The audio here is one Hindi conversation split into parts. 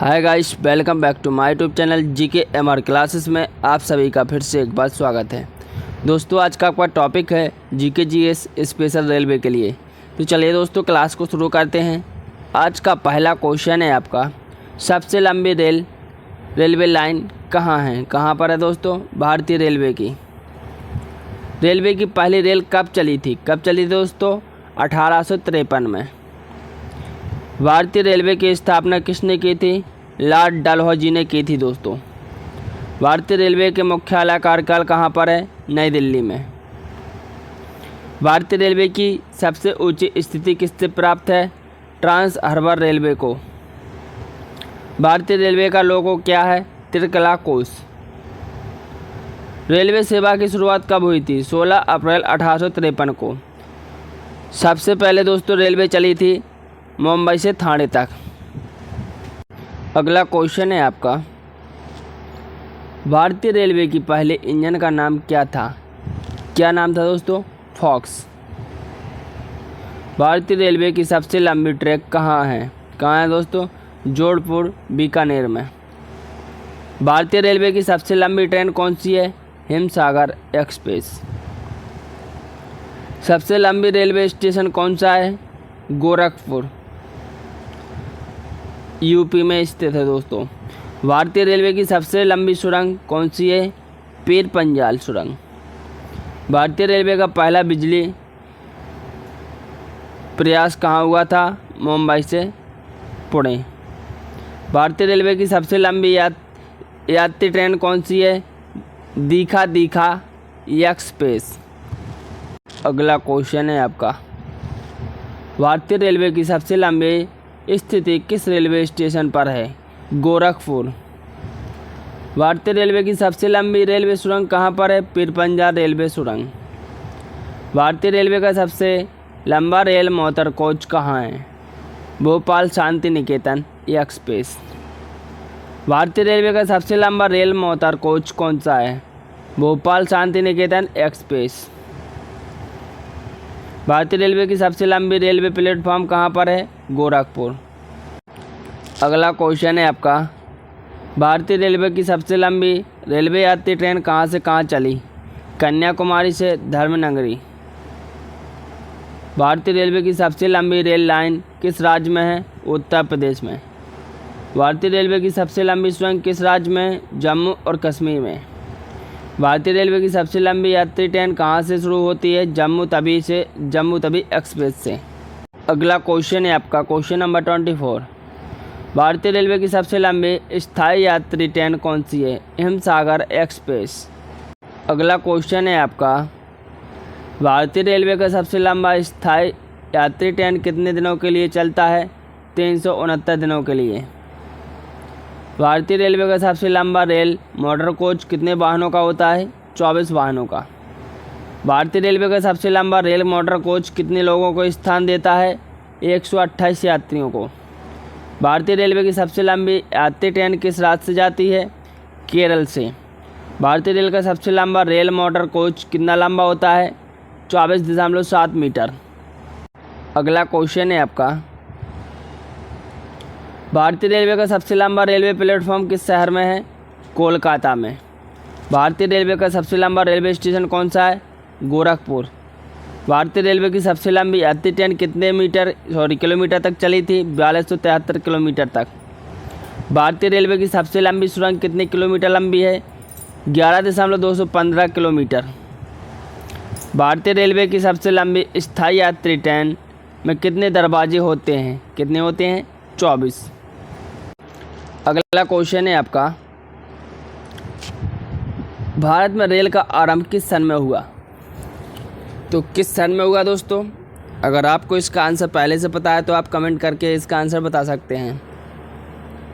Hi guys, welcome back to my YouTube channel GK MR classes में आप सभी का फिर से एक बार स्वागत है। दोस्तों, आज का आपका टॉपिक है जीके जीएस स्पेशल रेलवे के लिए। तो चलिए दोस्तों, क्लास को शुरू करते हैं। आज का पहला क्वेश्चन है आपका, सबसे लंबी रेलवे लाइन कहाँ है? कहाँ पर है दोस्तों? भारतीय रेलवे की। रेलवे की पहली रेल कब चली थी? दोस्तों 1853 में। भारतीय रेलवे की स्थापना किसने की थी? लॉर्ड डलहौजी ने की थी दोस्तों। भारतीय रेलवे के मुख्यालय कार्यकाल कहाँ पर है? नई दिल्ली में। भारतीय रेलवे की सबसे ऊंची स्थिति किससे प्राप्त है? ट्रांस हार्बर रेलवे को। भारतीय रेलवे का लोगो क्या है? त्रिकला कोश। रेलवे सेवा की शुरुआत कब हुई थी? 16 अप्रैल 1853 को। सबसे पहले दोस्तों रेलवे चली थी मुंबई से ठाणे तक। अगला क्वेश्चन है आपका, भारतीय रेलवे की पहले इंजन का नाम क्या था? क्या नाम था दोस्तों? फॉक्स। भारतीय रेलवे की सबसे लंबी ट्रैक कहाँ है? कहाँ है दोस्तों? जोधपुर बीकानेर में। भारतीय रेलवे की सबसे लंबी ट्रेन कौन सी है? हिमसागर एक्सप्रेस। सबसे लंबी रेलवे स्टेशन कौन सा है? गोरखपुर, यूपी में स्थित है दोस्तों। भारतीय रेलवे की सबसे लंबी सुरंग कौन सी है? पीर पंजाल सुरंग। भारतीय रेलवे का पहला बिजली प्रयास कहाँ हुआ था? मुंबई से पुणे। भारतीय रेलवे की सबसे लंबी यात्री ट्रेन कौन सी है? दीघा एक्सप्रेस। अगला क्वेश्चन है आपका, भारतीय रेलवे की सबसे लंबी स्थिति किस रेलवे स्टेशन पर है? गोरखपुर। भारतीय रेलवे की सबसे लंबी रेलवे सुरंग कहाँ पर है? पीरपंजाल रेलवे सुरंग। भारतीय रेलवे का सबसे लंबा रेल मोटर कोच कहाँ है? भोपाल शांति निकेतन एक्सप्रेस। भारतीय रेलवे का सबसे लंबा रेल मोटर कोच कौन सा है? भोपाल शांति निकेतन एक्सप्रेस। भारतीय रेलवे की सबसे लंबी रेलवे प्लेटफॉर्म कहाँ पर है? गोरखपुर। अगला क्वेश्चन है आपका, भारतीय रेलवे की सबसे लंबी रेलवे यात्री ट्रेन कहाँ से कहाँ चली? कन्याकुमारी से धर्मनगरी। भारतीय रेलवे की सबसे लंबी रेल लाइन किस राज्य में है? उत्तर प्रदेश में। भारतीय रेलवे की सबसे लंबी सुरंग किस राज्य में है? जम्मू और कश्मीर में। भारतीय रेलवे की सबसे लंबी यात्री ट्रेन कहाँ से शुरू होती है? जम्मू तवी एक्सप्रेस से। अगला क्वेश्चन है आपका, क्वेश्चन नंबर 24, भारतीय रेलवे की सबसे लंबी स्थायी यात्री ट्रेन कौन सी है? हिमसागर एक्सप्रेस। अगला क्वेश्चन है आपका, भारतीय रेलवे का सबसे लंबा स्थायी यात्री ट्रेन कितने दिनों के लिए चलता है? 369 दिनों के लिए। भारतीय रेलवे का सबसे लंबा रेल मोटर कोच कितने वाहनों का होता है? 24 वाहनों का। भारतीय रेलवे का सबसे लंबा रेल मोटर कोच कितने लोगों को स्थान देता है? 128 यात्रियों को। भारतीय रेलवे की सबसे लंबी यात्री ट्रेन किस राज्य से जाती है? केरल से। भारतीय रेल का सबसे लंबा रेल मोटर कोच कितना लंबा होता है? 24.7 मीटर। अगला क्वेश्चन है आपका, भारतीय रेलवे का सबसे लंबा रेलवे प्लेटफॉर्म किस शहर में है? कोलकाता में। भारतीय रेलवे का सबसे लंबा रेलवे स्टेशन कौन सा है? गोरखपुर। भारतीय रेलवे की सबसे लंबी यात्री ट्रेन कितने किलोमीटर तक चली थी? 4273 किलोमीटर तक। भारतीय रेलवे की सबसे लंबी सुरंग कितने किलोमीटर लंबी है? 11.215 किलोमीटर। भारतीय रेलवे की सबसे लंबी स्थायी यात्री ट्रेन में कितने दरवाजे होते हैं? कितने होते हैं? 24। अगला क्वेश्चन है आपका, भारत में रेल का आरंभ किस सन में हुआ? तो किस सन में हुआ दोस्तों? अगर आपको इसका आंसर पहले से पता है तो आप कमेंट करके इसका आंसर बता सकते हैं।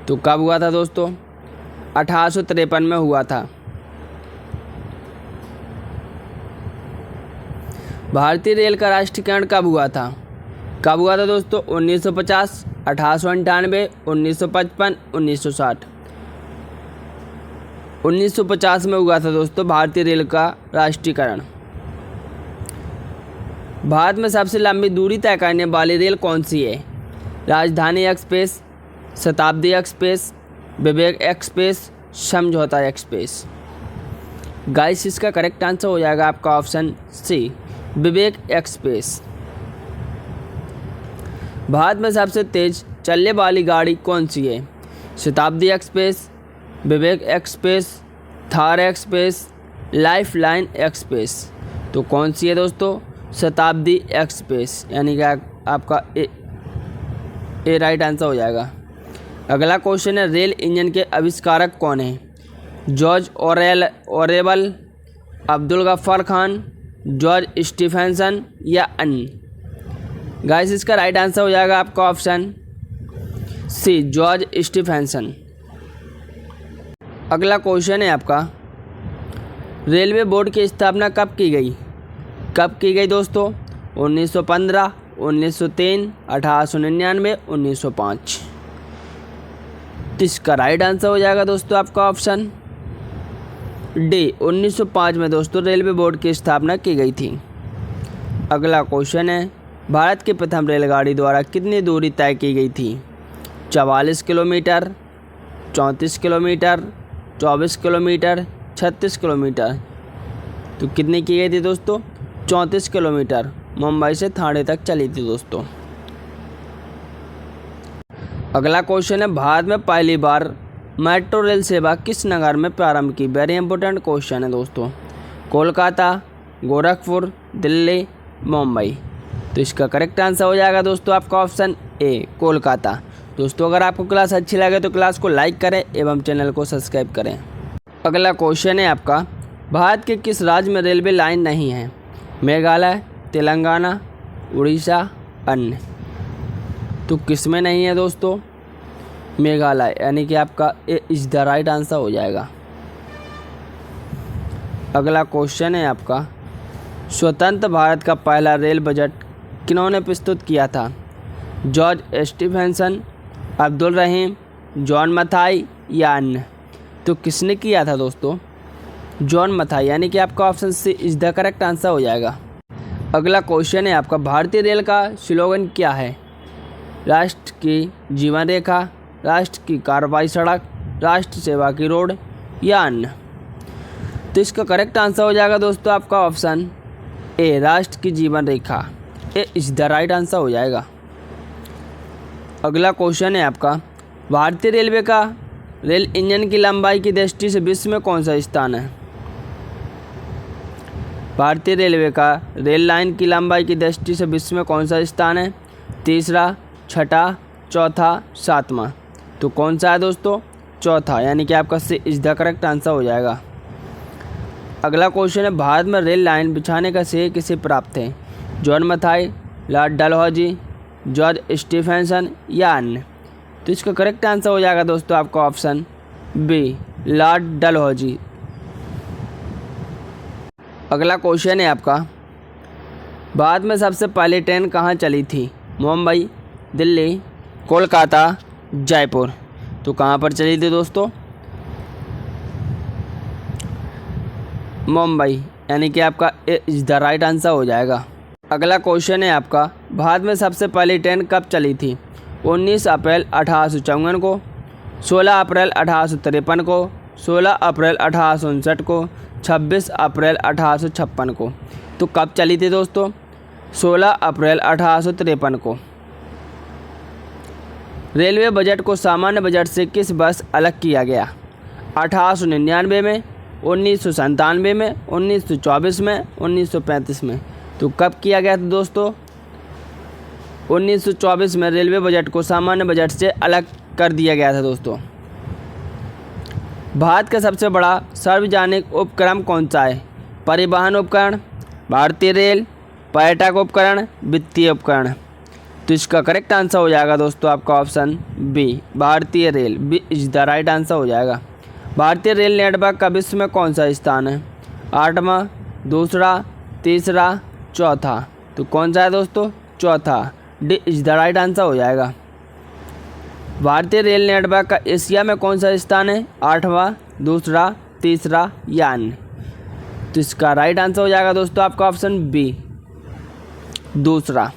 तो कब हुआ था दोस्तों? 1853 में हुआ था। भारतीय रेल का राष्ट्रीयकरण कब हुआ था? दोस्तों? 1950, 1898, 1955, 1960। 1950 में हुआ था दोस्तों भारतीय रेल का राष्ट्रीयकरण। भारत में सबसे लंबी दूरी तय करने वाली रेल कौन सी है? राजधानी एक्सप्रेस, शताब्दी एक्सप्रेस, विवेक एक्सप्रेस, समझौता एक्सप्रेस। गाइस इसका करेक्ट आंसर हो जाएगा आपका ऑप्शन सी, विवेक एक्सप्रेस। भारत में सबसे तेज चलने वाली गाड़ी कौन सी है? Shatabdi express, Vivek express, Thar express, life line express. तो कौन सी है दोस्तों? शताब्दी एक्सप्रेस, यानी कि आपका ए राइट आंसर हो जाएगा। अगला क्वेश्चन है, रेल इंजन के आविष्कारक कौन है? जॉर्ज ओरेबल, अब्दुल गफ्फार खान, जॉर्ज स्टीफेंसन या अन्य? गाइस इसका राइट आंसर हो जाएगा आपका ऑप्शन सी, जॉर्ज स्टीफेंसन। अगला क्वेश्चन है आपका, रेलवे बोर्ड की स्थापना कब की गई? कब की गई दोस्तों? 1915, 1903, 1899, 1905। तो इसका राइट आंसर हो जाएगा दोस्तों आपका ऑप्शन डी, 1905 में दोस्तों रेलवे बोर्ड की स्थापना की गई थी। अगला क्वेश्चन है, भारत की प्रथम रेलगाड़ी द्वारा कितनी दूरी तय की गई थी? 44 किलोमीटर, 34 किलोमीटर, 24 किलोमीटर, 36 किलोमीटर। तो कितनी की गई थी दोस्तों? 34 किलोमीटर मुंबई से ठाणे तक चली थी दोस्तों। अगला क्वेश्चन है, भारत में पहली बार मेट्रो रेल सेवा किस नगर में प्रारंभ की? वेरी इंपॉर्टेंट क्वेश्चन है दोस्तों। कोलकाता, गोरखपुर, दिल्ली, मुंबई। तो इसका करेक्ट आंसर हो जाएगा दोस्तों आपका ऑप्शन ए, कोलकाता। दोस्तों अगर आपको क्लास अच्छी लगे तो क्लास को लाइक करें एवं चैनल को सब्सक्राइब करें। अगला क्वेश्चन है आपका, भारत के किस राज्य में रेलवे लाइन नहीं है? मेघालय, तेलंगाना, उड़ीसा, अन्य। तो किस में नहीं है दोस्तों? मेघालय, यानी कि आपका ए इज द राइट आंसर हो जाएगा। अगला क्वेश्चन है आपका, स्वतंत्र भारत का पहला रेल बजट किन्होंने प्रस्तुत किया था? जॉर्ज स्टीफेंसन, अब्दुल रहीम, जॉन मथाई या अन्य? तो किसने किया था दोस्तों? जॉन मथाई, यानी कि आपका option C is the correct answer हो जाएगा। अगला क्वेश्चन है आपका, भारतीय रेल का स्लोगन क्या है? राष्ट्र की जीवन रेखा, राष्ट्र की कार्रवाई सड़क, राष्ट्र सेवा की रोड या अन्य? तो इसका करेक्ट आंसर हो जाएगा दोस्तों आपका ऑप्शन ए, राष्ट्र की जीवन रेखा। ए इज द राइट आंसर हो जाएगा। अगला क्वेश्चन है आपका, भारतीय रेलवे का रेल इंजन की लंबाई की दृष्टि से विश्व में कौन सा स्थान है? भारतीय रेलवे का रेल लाइन की लंबाई की दृष्टि से विश्व में कौन सा स्थान है? तीसरा, छठा, चौथा, सातवां। तो कौन सा है दोस्तों? चौथा, यानी कि आपका सी इज द करेक्ट आंसर हो जाएगा। अगला क्वेश्चन है, भारत में रेल लाइन बिछाने का श्रेय किसे प्राप्त है? John Mathai, Lord Dalhousie, George Stephenson या अन्य? तो इसका करेक्ट आंसर हो जाएगा दोस्तों आपका ऑप्शन बी, लॉर्ड डलहौजी। अगला क्वेश्चन है आपका, भारत में सबसे पहली ट्रेन कहाँ चली थी? मुंबई, दिल्ली, कोलकाता, जयपुर। तो कहाँ पर चली थी दोस्तों? मुंबई, यानी कि आपका ए इज द राइट आंसर हो जाएगा। अगला क्वेश्चन है आपका, भारत में सबसे पहली ट्रेन कब चली थी? 19 अप्रैल 1854 को, 16 अप्रैल 1853 को, 16 अप्रैल 1859 को, 26 अप्रैल 1856 को। तो कब चली थी दोस्तों? 16 अप्रैल 1853 को। रेलवे बजट को सामान्य बजट से किस वर्ष अलग किया गया? 1899 में, 1997 में, 1924 में, 1935 में। तो कब किया गया था दोस्तों? 1924 में रेलवे बजट को सामान्य बजट से अलग कर दिया गया था दोस्तों। भारत का सबसे बड़ा सार्वजनिक उपक्रम कौन सा है? परिवहन उपकरण, भारतीय रेल, पर्यटक उपकरण, वित्तीय उपकरण। तो इसका करेक्ट आंसर हो जाएगा दोस्तों आपका ऑप्शन बी, भारतीय रेल। B is the right answer हो जाएगा। भारतीय रेल नेटवर्क का विश्व में कौन सा स्थान है? 8वां, दूसरा, तीसरा, चौथा। तो कौन सा है दोस्तों? चौथा। D is the right answer हो जाएगा। भारतीय रेल नेटवर्क का एशिया में कौन सा स्थान है? 8वां, दूसरा, तीसरा या अन्य? तो इसका राइट आंसर हो जाएगा दोस्तों आपका ऑप्शन बी, दूसरा।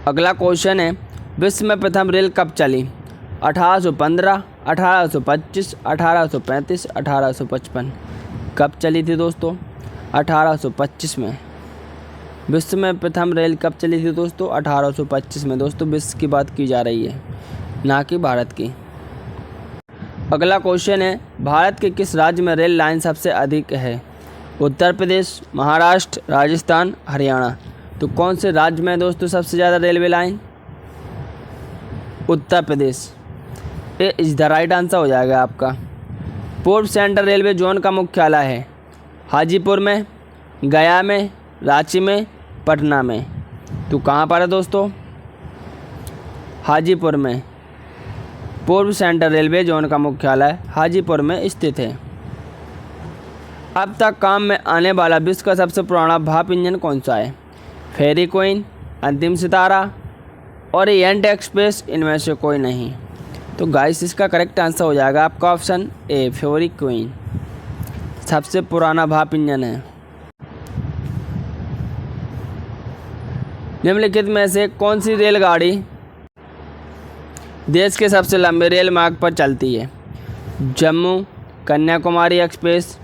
अगला क्वेश्चन है, विश्व में प्रथम रेल कब चली? 1815, 1825, 1835, 1855। कब चली थी दोस्तों? 1825 में। विश्व में प्रथम रेल कब चली थी दोस्तों? 1825 में। दोस्तों विश्व की बात की जा रही है, ना कि भारत की। अगला क्वेश्चन है, भारत के किस राज्य में रेल लाइन सबसे अधिक है? उत्तर प्रदेश, महाराष्ट्र, राजस्थान, हरियाणा। तो कौन से राज्य में दोस्तों सबसे ज़्यादा रेलवे लाइन? उत्तर प्रदेश। ये इज द राइट आंसर हो जाएगा आपका। पूर्व सेंट्रल रेलवे जोन का मुख्यालय है हाजीपुर में, गया में, रांची में, पटना में। तो कहाँ पर है दोस्तों? हाजीपुर में। पूर्व सेंट्रल रेलवे जोन का मुख्यालय हाजीपुर में स्थित है। अब तक काम में आने वाला विश्व का सबसे पुराना भाप इंजन कौन सा है? फेरी क्वीन, अंतिम सितारा, ओरिएंट एक्सप्रेस, इनमें से कोई नहीं। तो गाइस इसका करेक्ट आंसर हो जाएगा आपका ऑप्शन ए, फेरी क्वीन सबसे पुराना भाप इंजन है। निम्नलिखित में से कौन सी रेलगाड़ी देश के सबसे लंबे रेल मार्ग पर चलती है? Jammu Kanyakumari express,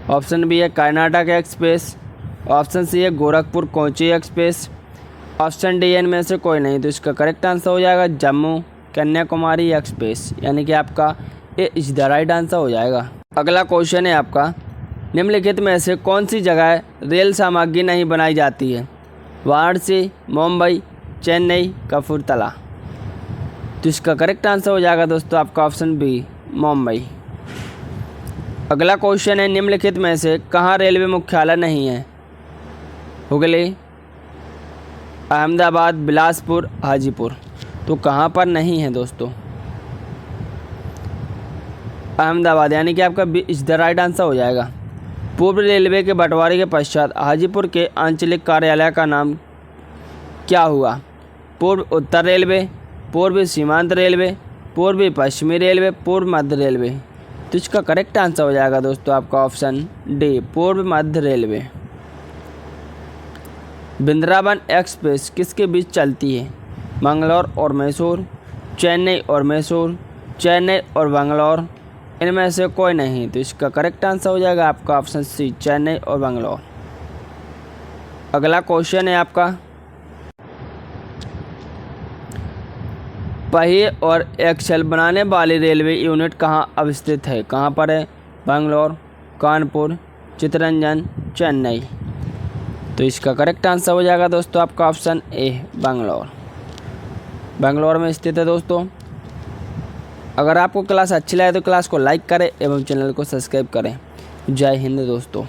option B है कर्नाटक एक्सप्रेस, ऑप्शन सी है Gorakhpur Kochi express, option D इनमें से कोई नहीं। तो इसका करेक्ट आंसर हो जाएगा जम्मू कन्याकुमारी एक्सप्रेस, यानी कि आपका ए इज द राइट आंसर हो जाएगा। अगला क्वेश्चन है आपका, निम्नलिखित में से कौन सी जगह रेल सामग्री नहीं बनाई जाती है? वाराणसी, मुंबई, चेन्नई, कपूरथला। तो इसका करेक्ट आंसर हो जाएगा दोस्तों आपका ऑप्शन बी, मुंबई। अगला क्वेश्चन है, निम्नलिखित में से कहाँ रेलवे मुख्यालय नहीं है? हुगली, अहमदाबाद, बिलासपुर, हाजीपुर। तो कहाँ पर नहीं है दोस्तों? अहमदाबाद, यानी कि आपका B is the right answer हो जाएगा। पूर्व रेलवे के बंटवारे के पश्चात हाजीपुर के आंचलिक कार्यालय का नाम क्या हुआ? पूर्व उत्तर रेलवे, पूर्वी सीमांत रेलवे, पूर्वी पश्चिमी रेलवे, पूर्व मध्य रेलवे। तो इसका करेक्ट आंसर हो जाएगा दोस्तों आपका ऑप्शन डी, पूर्व मध्य रेलवे। वृंदावन एक्सप्रेस किसके बीच चलती है? मंगलौर और मैसूर, चेन्नई और मैसूर, चेन्नई और बेंगलोर, इनमें से कोई नहीं। तो इसका करेक्ट आंसर हो जाएगा आपका ऑप्शन सी, चेन्नई और बेंगलोर। अगला क्वेश्चन है आपका, पहिए और एक्सल बनाने वाली रेलवे यूनिट कहाँ अवस्थित है? कहाँ पर है? बेंगलोर, कानपुर, चित्तरंजन, चेन्नई। तो इसका करेक्ट आंसर हो जाएगा दोस्तों आपका ऑप्शन ए, बेंगलोर। बेंगलोर में स्थित है दोस्तों। अगर आपको क्लास अच्छी लगे तो क्लास को लाइक करें एवं चैनल को सब्सक्राइब करें। जय हिंद दोस्तों।